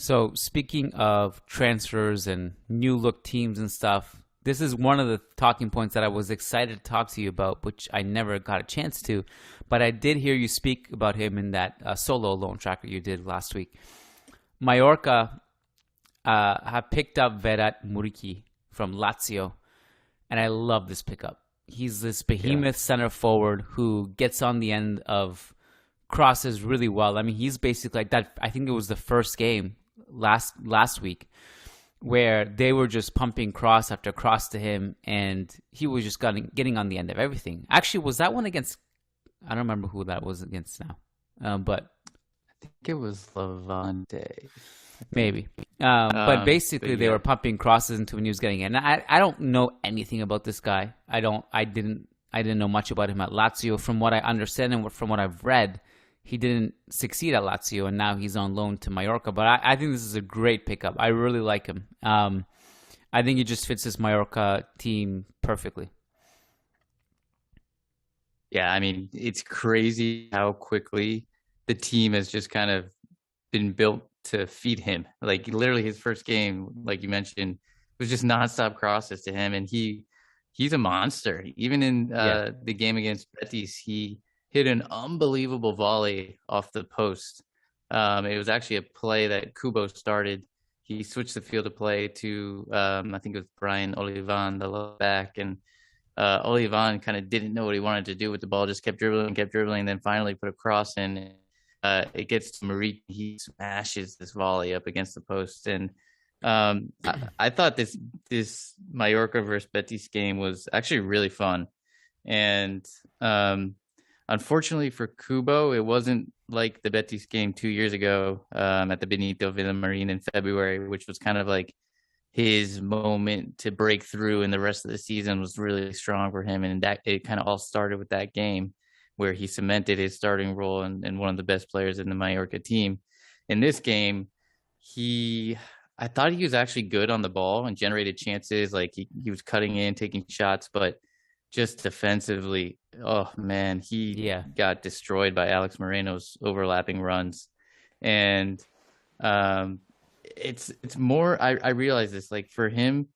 So, speaking of transfers and new look teams and stuff, this is one of the talking points that I was excited to talk to you about, which I never got a chance to. But I did hear you speak about him in that solo loan tracker you did last week. Mallorca have picked up Vedat Muriqi from Lazio, and I love this pickup. He's this Yeah. behemoth center forward who gets on the end of crosses really well. I mean, he's basically like that. I think it was the first game last week where they were just pumping cross after cross to him, and he was just getting on the end of everything. Actually, was that one against? I don't remember who that was against now, but I think it was Levante, I think. maybe. But But basically, they yeah, were pumping crosses into when he was getting in. I don't know anything about this guy. I didn't know much about him at Lazio. From what I understand and from what I've read, he didn't succeed at Lazio, and now he's on loan to Mallorca. But I think this is a great pickup. I really like him. I think he just fits this Mallorca team perfectly. yeah. I mean, it's crazy how quickly the team has just kind of been built to feed him. Like literally, his first game, like you mentioned, was just nonstop crosses to him, and he's a monster. Even in Yeah, the game against Betis, he hit an unbelievable volley off the post. It was actually a play that Kubo started. He switched the field of play to I think it was Brian Olivan, the left back, and Olivan kind of didn't know what he wanted to do with the ball, just kept dribbling, and then finally put a cross in. It gets to Marie. He smashes this volley up against the post, and I thought this Mallorca versus Betis game was actually really fun. And unfortunately for Kubo, it wasn't like the Betis game 2 years ago at the Benito Villamarin in February, which was kind of like his moment to break through, and the rest of the season was really strong for him. And that it kind of all started with that game where he cemented his starting role and one of the best players in the Mallorca team. In this game, he I thought he was actually good on the ball and generated chances. Like he was cutting in, taking shots, but just defensively, oh man, he yeah. got destroyed by Alex Moreno's overlapping runs. And um it's more I realize this, like for him,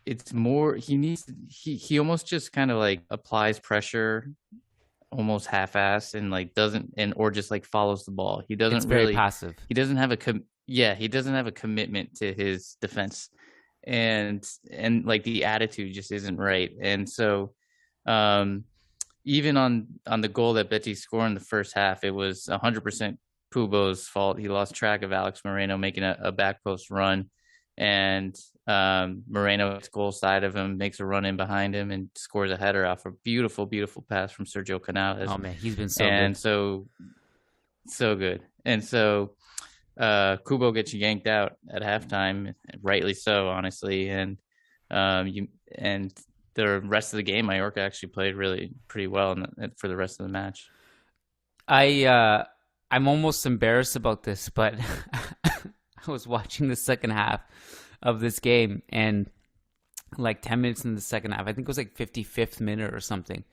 it's more he almost just kind of like applies pressure almost half-ass and like doesn't and or just like follows the ball. It's very passive. He doesn't have he doesn't have a commitment to his defense, and like the attitude just isn't right. And so um even on the goal that Betis scored in the first half, it was 100% Pubo's fault. He lost track of Alex Moreno making a back post run, and Moreno is goal side of him, makes a run in behind him, and scores a header off a beautiful, beautiful pass from Sergio Canales. Oh man, he's been so good. And so, so good. And so, Kubo gets yanked out at halftime, rightly so, honestly. And you and the rest of the game, Mallorca actually played really pretty well for the rest of the match. I'm almost embarrassed about this, but I was watching the second half of this game, and like 10 minutes in the second half, I think it was like 55th minute or something.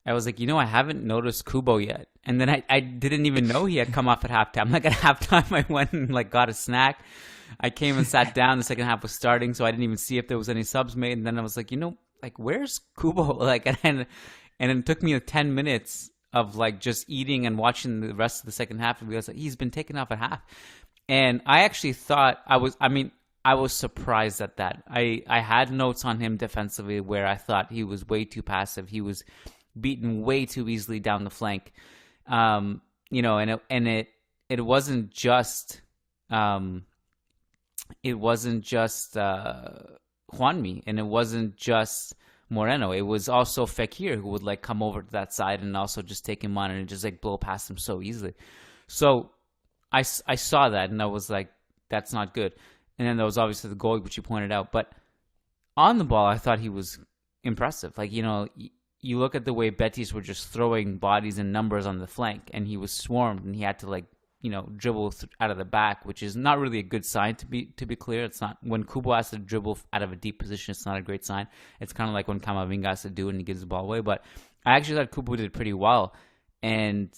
I was like, I haven't noticed Kubo yet. And then I didn't even know he had come off at halftime. Like at halftime, I went and like got a snack. I came and sat down. The second half was starting, so I didn't even see if there was any subs made. And then I was like, like where's Kubo? Like, and it took me like 10 minutes of like just eating and watching the rest of the second half to realize like he's been taken off at half. And I actually thought I was surprised at that. I had notes on him defensively where I thought he was way too passive. He was beaten way too easily down the flank. And it wasn't just Juanmi, and it wasn't just Moreno. It was also Fekir who would like come over to that side and also just take him on and just like blow past him so easily. So I saw that and I was like, that's not good. And then there was obviously the goal, which you pointed out. But on the ball, I thought he was impressive. Like, you look at the way Betis were just throwing bodies and numbers on the flank, and he was swarmed, and he had to like, dribble out of the back, which is not really a good sign to be clear. It's not when Kubo has to dribble out of a deep position. It's not a great sign. It's kind of like when Camavinga has to do it and he gives the ball away. But I actually thought Kubo did pretty well, and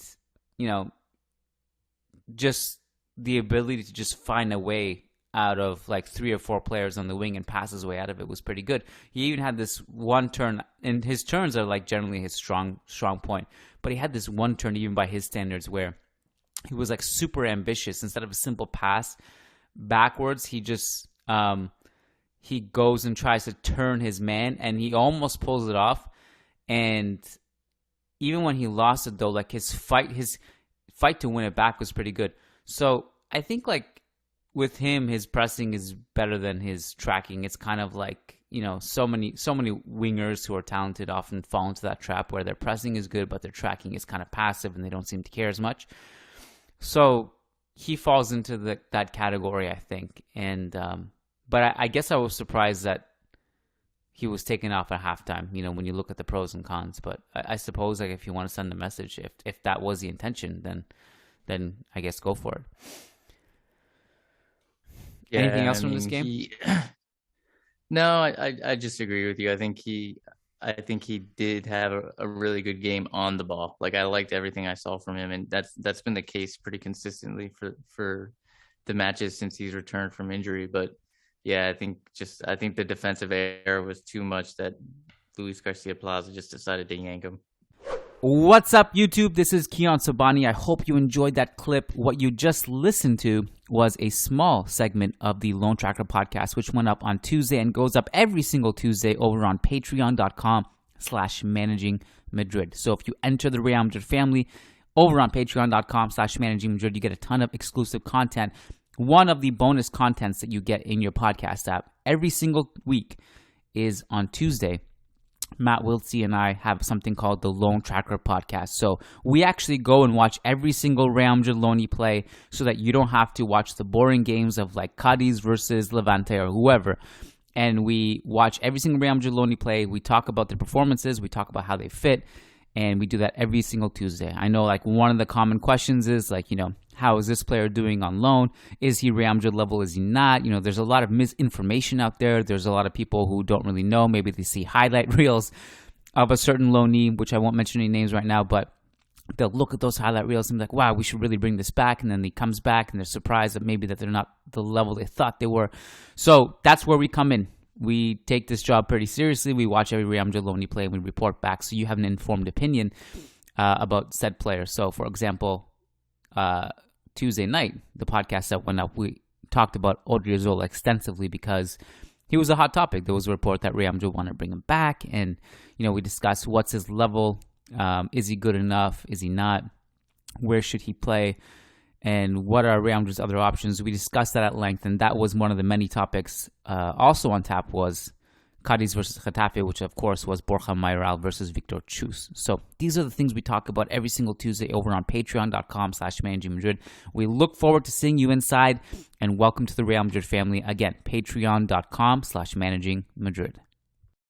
just the ability to just find a way out of like 3 or 4 players on the wing and pass his way out of it was pretty good. He even had this one turn, and his turns are like generally his strong point. But he had this one turn, even by his standards, where he was like super ambitious. Instead of a simple pass backwards, he just he goes and tries to turn his man, and he almost pulls it off. And even when he lost it, though, like his fight to win it back was pretty good. So I think like with him, his pressing is better than his tracking. It's kind of like, you know, so many wingers who are talented often fall into that trap where their pressing is good, but their tracking is kind of passive and they don't seem to care as much. So he falls into that category, I think. And but I guess I was surprised that he was taken off at halftime, you know, when you look at the pros and cons. But I suppose like if you want to send a message, if that was the intention, then I guess go for it. Yeah, anything else from this game? No, I just agree with you. I think he did have a really good game on the ball. Like I liked everything I saw from him, and that's been the case pretty consistently for the matches since he's returned from injury. But yeah, I think the defensive error was too much that Luis Garcia Plaza just decided to yank him. What's up, YouTube? This is Kiyan Sobhani. I hope you enjoyed that clip. What you just listened to was a small segment of the Lone Tracker podcast, which went up on Tuesday and goes up every single Tuesday over on patreon.com/managing Madrid. So if you enter the Real Madrid family over on patreon.com/managing Madrid, you get a ton of exclusive content. One of the bonus contents that you get in your podcast app every single week is on Tuesday. Matt Wiltsey and I have something called the Lone Tracker podcast. So we actually go and watch every single Real Madrid Loney play so that you don't have to watch the boring games of like Cadiz versus Levante or whoever. And we watch every single Real Madrid Loney play. We talk about their performances. We talk about how they fit. And we do that every single Tuesday. I know like one of the common questions is like, you know, how is this player doing on loan? Is he Real Madrid level? Is he not? You know, there's a lot of misinformation out there. There's a lot of people who don't really know. Maybe they see highlight reels of a certain loanee, which I won't mention any names right now, but they'll look at those highlight reels and be like, wow, we should really bring this back. And then he comes back and they're surprised that maybe that they're not the level they thought they were. So that's where we come in. We take this job pretty seriously. We watch every Real Madrid loanee play and we report back so you have an informed opinion about said player. So, for example, Tuesday night, the podcast that went up, we talked about Odriozola extensively because he was a hot topic. There was a report that Real Madrid wanted to bring him back, and you know we discussed what's his level, is he good enough, is he not, where should he play, and what are Real Madrid's other options. We discussed that at length, and that was one of the many topics. Also on tap was Cadiz versus Getafe, which of course was Borja Mayoral versus Victor Chus. So these are the things we talk about every single Tuesday over on patreon.com/managing Madrid. We look forward to seeing you inside, and welcome to the Real Madrid family. Again, patreon.com/managing Madrid.